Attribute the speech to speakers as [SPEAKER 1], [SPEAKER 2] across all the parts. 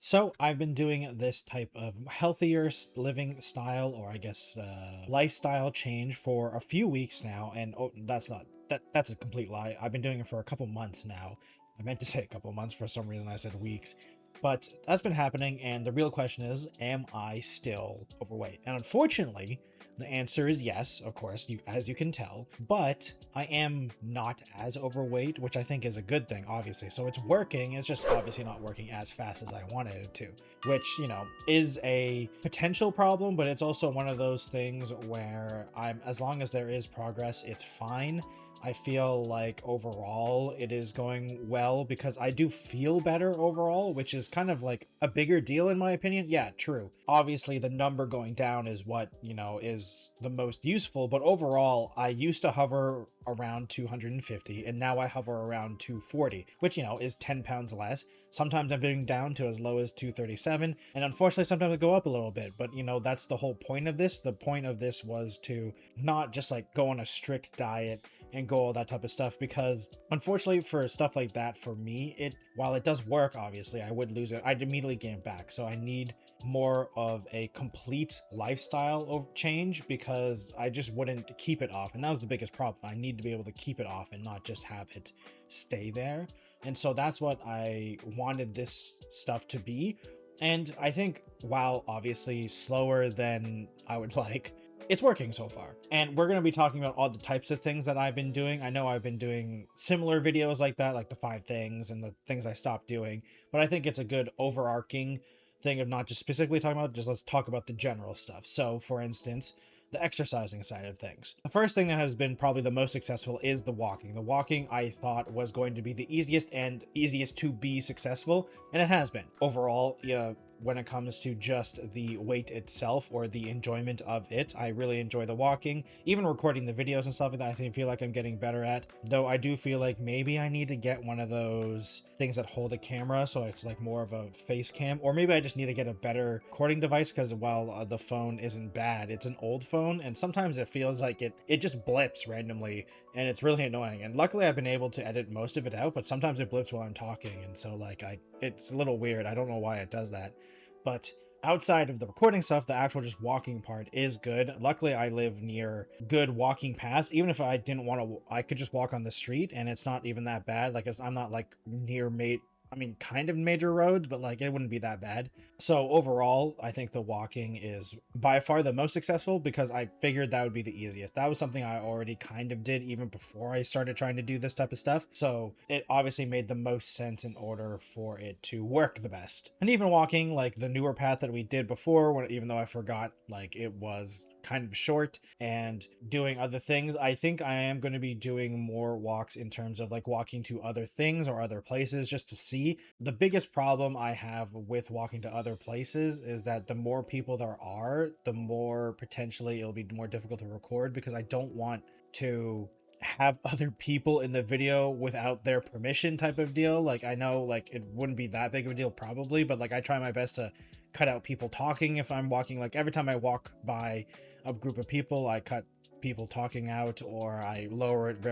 [SPEAKER 1] So I've been doing this type of healthier living style, or I guess lifestyle change for a few weeks now. And oh, that's a complete lie. I've been doing it for a couple months now. I meant to say a couple months, for some reason I said weeks. But that's been happening, and the real question is, am I still overweight? And unfortunately, the answer is yes, of course, as you can tell, but I am not as overweight, which I think is a good thing, obviously. So it's working, it's just obviously not working as fast as I wanted it to, which, is a potential problem, but it's also one of those things where as long as there is progress, it's fine. I feel like overall it is going well because I do feel better overall, which is kind of like a bigger deal in my opinion. Yeah, true. Obviously, the number going down is what, is the most useful, but overall, I used to hover around 250 and now I hover around 240, which, is 10 pounds less. Sometimes I'm getting down to as low as 237, and unfortunately, sometimes I go up a little bit, but that's the whole point of this. The point of this was to not just like go on a strict diet and go all that type of stuff, because unfortunately for stuff like that, for me, while it does work, obviously I would lose it, I'd immediately gain back. So I need more of a complete lifestyle of change, because I just wouldn't keep it off, and that was the biggest problem. I need to be able to keep it off and not just have it stay there. And so that's what I wanted this stuff to be. And I think, while obviously slower than I would like, it's working so far. And we're going to be talking about all the types of things that I've been doing. I know I've been doing similar videos like that, like the 5 things and the things I stopped doing, but I think it's a good overarching thing of not just specifically talking about, just let's talk about the general stuff. So for instance, the exercising side of things. The first thing that has been probably the most successful is the walking. The walking I thought was going to be the easiest and easiest to be successful, and it has been. Overall, yeah, when it comes to just the weight itself or the enjoyment of it, I really enjoy the walking. Even recording the videos and stuff like that, I feel like I'm getting better at. Though I do feel like maybe I need to get one of those things that hold a camera, so it's like more of a face cam, or maybe I just need to get a better recording device, because while the phone isn't bad, it's an old phone, and sometimes it feels like it just blips randomly, and it's really annoying. And luckily I've been able to edit most of it out, but sometimes it blips while I'm talking, and so like it's a little weird. I don't know why it does that. But outside of the recording stuff, the actual just walking part is good. Luckily, I live near good walking paths. Even if I didn't want to, I could just walk on the street, and it's not even that bad. Like, I'm not like near kind of major roads, but like it wouldn't be that bad. So overall, I think the walking is by far the most successful, because I figured that would be the easiest. That was something I already kind of did even before I started trying to do this type of stuff. So it obviously made the most sense in order for it to work the best. And even walking like the newer path that we did before, even though I forgot, like it was kind of short, and doing other things, I think I am going to be doing more walks in terms of like walking to other things or other places just to see. The biggest problem I have with walking to other places is that the more people there are, the more potentially it'll be more difficult to record, because I don't want to have other people in the video without their permission type of deal. Like, I know like it wouldn't be that big of a deal probably, but like I try my best to cut out people talking if I'm walking. Like every time I walk by a group of people, I cut people talking out, or I lower it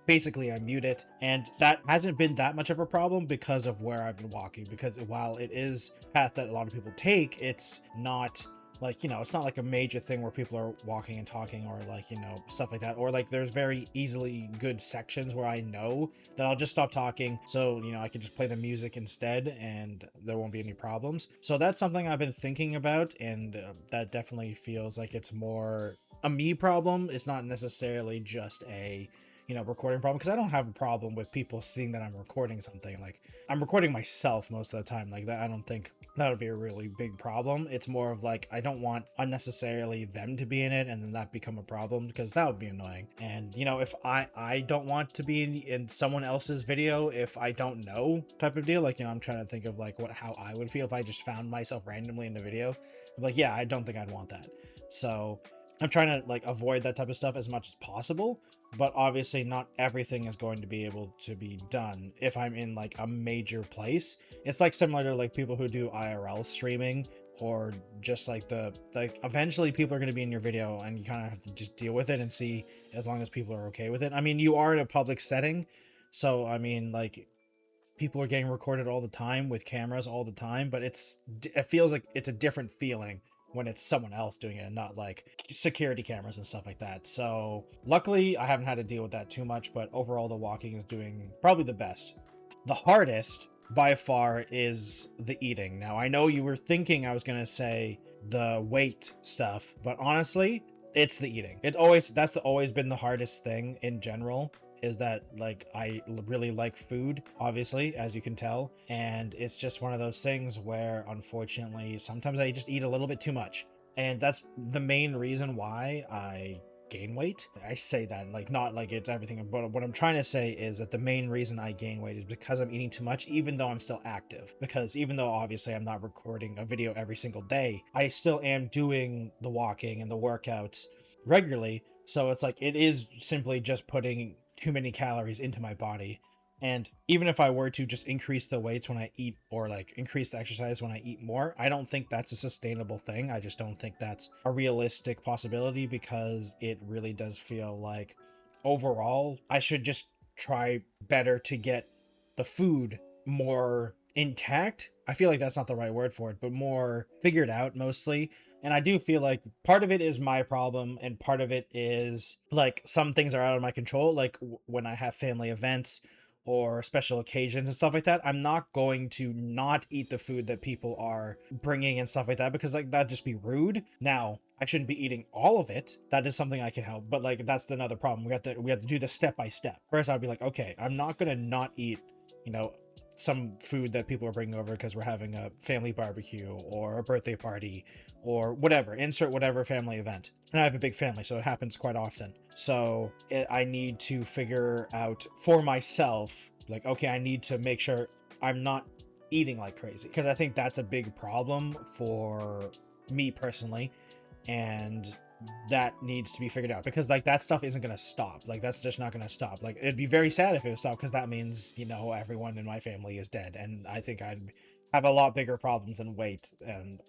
[SPEAKER 1] basically I mute it. And that hasn't been that much of a problem because of where I've been walking, because while it is a path that a lot of people take, it's not like, it's not like a major thing where people are walking and talking, or like, stuff like that. Or like there's very easily good sections where I know that I'll just stop talking, so I can just play the music instead, and there won't be any problems. So that's something I've been thinking about, and that definitely feels like it's more a me problem. It's not necessarily just a recording problem, because I don't have a problem with people seeing that I'm recording something. Like, I'm recording myself most of the time, like that. I don't think that would be a really big problem. It's more of like, I don't want unnecessarily them to be in it and then that become a problem, because that would be annoying. And if I don't want to be in someone else's video if I don't know, type of deal. Like, I'm trying to think of like how I would feel if I just found myself randomly in the video. I'm like, yeah, I don't think I'd want that. So I'm trying to like avoid that type of stuff as much as possible, but obviously not everything is going to be able to be done if I'm in like a major place. It's like similar to like people who do IRL streaming, or just like eventually people are going to be in your video, and you kind of have to just deal with it and see, as long as people are okay with it. I mean, you are in a public setting, so I mean, like, people are getting recorded all the time with cameras all the time, but it feels like it's a different feeling when it's someone else doing it and not like security cameras and stuff like that. So luckily I haven't had to deal with that too much, but overall the walking is doing probably the best. The hardest by far is the eating. Now I know you were thinking I was going to say the weight stuff, but honestly it's the eating. Always been the hardest thing in general, is that like really like food, obviously, as you can tell, and it's just one of those things where unfortunately sometimes I just eat a little bit too much, and that's the main reason why I gain weight. I say that like not like it's everything, but what I'm trying to say is that the main reason I gain weight is because I'm eating too much, even though I'm still active. Because even though obviously I'm not recording a video every single day, I still am doing the walking and the workouts regularly. So it's like it is simply just putting too many calories into my body. And even if I were to just increase the weights when I eat, or like increase the exercise when I eat more, I don't think that's a sustainable thing. I just don't think that's a realistic possibility, because it really does feel like overall I should just try better to get the food more intact. I feel like that's not the right word for it, but more figured out mostly. And I do feel like part of it is my problem, and part of it is like some things are out of my control. Like when I have family events or special occasions and stuff like that, I'm not going to not eat the food that people are bringing and stuff like that, because like that'd just be rude. Now, I shouldn't be eating all of it. That is something I can help, but like that's another problem. We have to do the step by step. First, I'd be like, okay, I'm not gonna not eat, you know, some food that people are bringing over because we're having a family barbecue or a birthday party or whatever, insert whatever family event. And I have a big family, so it happens quite often. So I need to figure out for myself, like, okay, I need to make sure I'm not eating like crazy, because I think that's a big problem for me personally. And that needs to be figured out, because like that stuff isn't going to stop. Like that's just not going to stop. Like it'd be very sad if it would stop, because that means, you know, everyone in my family is dead, and I think I'd have a lot bigger problems than weight, and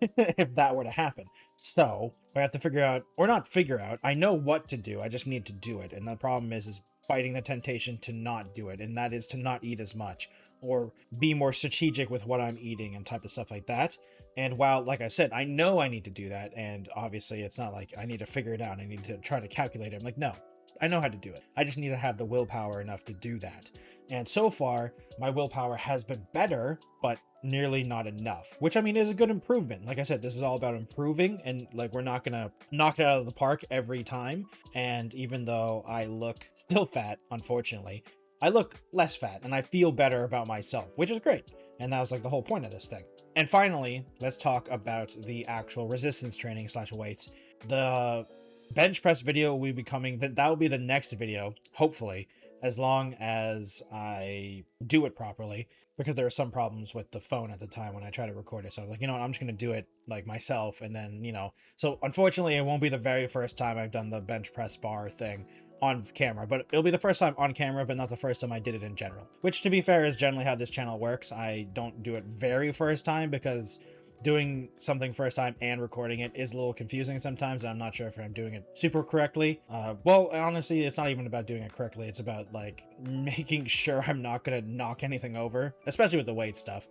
[SPEAKER 1] if that were to happen. So I have to figure out, or not figure out, I know what to do, I just need to do it. And the problem is fighting the temptation to not do it, and that is to not eat as much, or be more strategic with what I'm eating and type of stuff like that. And while, like I said, I know I need to do that, and obviously it's not like I need to figure it out, I need to try to calculate it. I'm like, no, I know how to do it. I just need to have the willpower enough to do that. And so far, my willpower has been better, but nearly not enough, which I mean is a good improvement. Like I said, this is all about improving, and like we're not gonna knock it out of the park every time. And even though I look still fat, unfortunately, I look less fat and I feel better about myself, which is great. And that was like the whole point of this thing. And finally, let's talk about the actual resistance training slash weights. The bench press video will be coming, that will be the next video, hopefully, as long as I do it properly, because there are some problems with the phone at the time when I try to record it. So I'm like, you know what, I'm just going to do it like myself. And then, you know, so unfortunately it won't be the very first time I've done the bench press bar thing on camera, but it'll be the first time on camera, but not the first time I did it in general, which to be fair is generally how this channel works. I don't do it very first time, because doing something first time and recording it is a little confusing sometimes, and I'm not sure if I'm doing it super correctly. Well, honestly, it's not even about doing it correctly, it's about like making sure I'm not gonna knock anything over, especially with the weight stuff,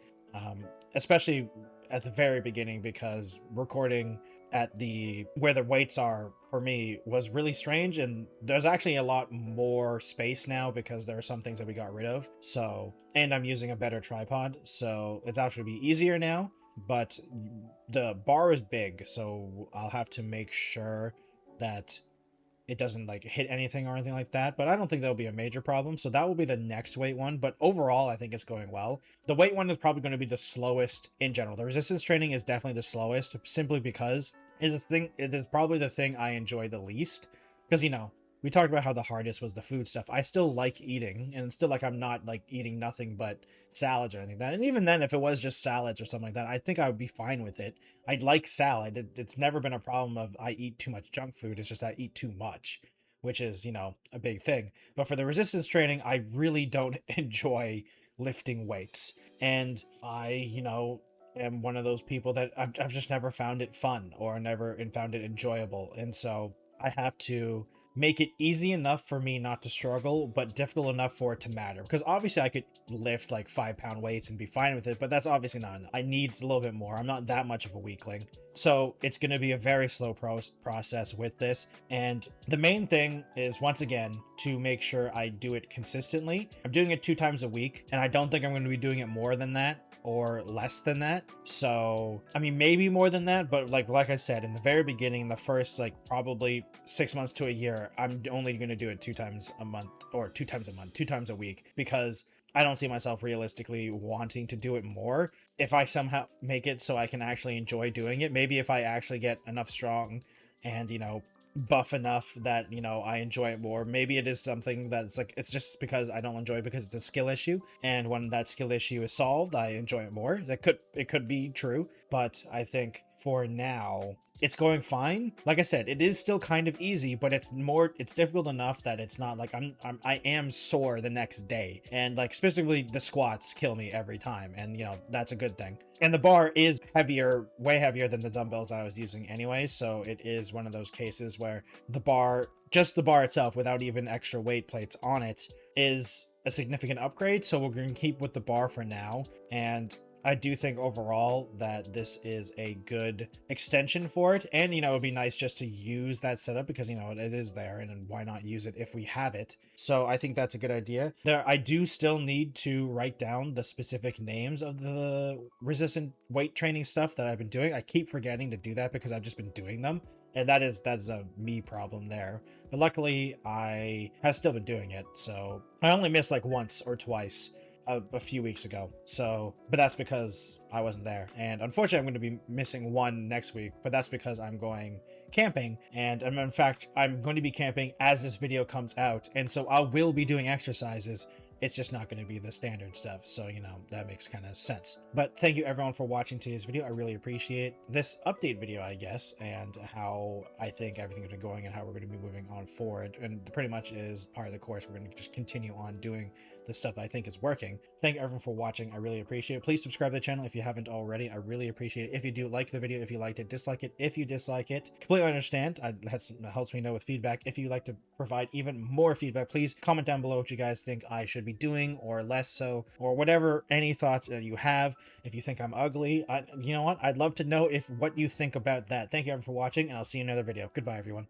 [SPEAKER 1] especially at the very beginning, because recording at the where the weights are for me was really strange, and there's actually a lot more space now because there are some things that we got rid of. So, and I'm using a better tripod, so it's actually be easier now. But the bar is big, so I'll have to make sure that it doesn't like hit anything or anything like that, but I don't think that'll be a major problem. So that will be the next weight one, but overall I think it's going well. The weight one is probably going to be the slowest in general. The resistance training is definitely the slowest, simply because it is probably the thing I enjoy the least, because, you know, we talked about how the hardest was the food stuff. I still like eating, and it's still like I'm not like eating nothing but salads or anything like that. And even then, if it was just salads or something like that, I think I would be fine with it. I like salad. It's never been a problem of I eat too much junk food. It's just I eat too much, which is, you know, a big thing. But for the resistance training, I really don't enjoy lifting weights. And I, you know, am one of those people that I've just never found it fun, or never found it enjoyable. And so I have to make it easy enough for me not to struggle, but difficult enough for it to matter. Because obviously I could lift like 5 pound weights and be fine with it, but that's obviously not enough. I need a little bit more. I'm not that much of a weakling. So it's going to be a very slow process with this. And the main thing is, once again, to make sure I do it consistently. I'm doing it 2 times a week, and I don't think I'm going to be doing it more than that or less than that. So I mean, maybe more than that, but like I said, in the very beginning, the first like probably 6 months to a year, I'm only going to do it 2 times a month, or 2 times a month, 2 times a week, because I don't see myself realistically wanting to do it more. If I somehow make it so I can actually enjoy doing it, maybe if I actually get enough strong and, buff enough that, I enjoy it more. Maybe it is something that's like, it's just because I don't enjoy it because it's a skill issue. And when that skill issue is solved, I enjoy it more. It could be true, but I think for now, it's going fine. Like I said, it is still kind of easy, but it's difficult enough that it's not like I am sore the next day. And like specifically the squats kill me every time. And that's a good thing. And the bar is heavier, way heavier than the dumbbells that I was using anyway. So it is one of those cases where just the bar itself without even extra weight plates on it, is a significant upgrade. So we're going to keep with the bar for now. And I do think overall that this is a good extension for it. And, it'd be nice just to use that setup because, it is there, and why not use it if we have it? So I think that's a good idea. I do still need to write down the specific names of the resistant weight training stuff that I've been doing. I keep forgetting to do that because I've just been doing them. And that's a me problem there. But luckily I have still been doing it. So I only missed like once or twice a few weeks ago. So, but that's because I wasn't there. And unfortunately, I'm going to be missing one next week, but that's because I'm going camping. And in fact, I'm going to be camping as this video comes out. And so I will be doing exercises. It's just not going to be the standard stuff. So, that makes kind of sense. But thank you everyone for watching today's video. I really appreciate this update video, I guess, and how I think everything is going and how we're going to be moving on forward. And pretty much is part of the course. We're going to just continue on doing the stuff that I think is working. Thank you everyone for watching. I really appreciate it. Please subscribe to the channel if you haven't already. I really appreciate it. If you do like the video, if you liked it, dislike it. If you dislike it, completely understand. That helps me know with feedback. If you'd like to provide even more feedback, please comment down below what you guys think I should be doing or less so, or whatever, any thoughts that you have. If you think I'm ugly, you know what? I'd love to know what you think about that. Thank you everyone for watching, and I'll see you in another video. Goodbye, everyone.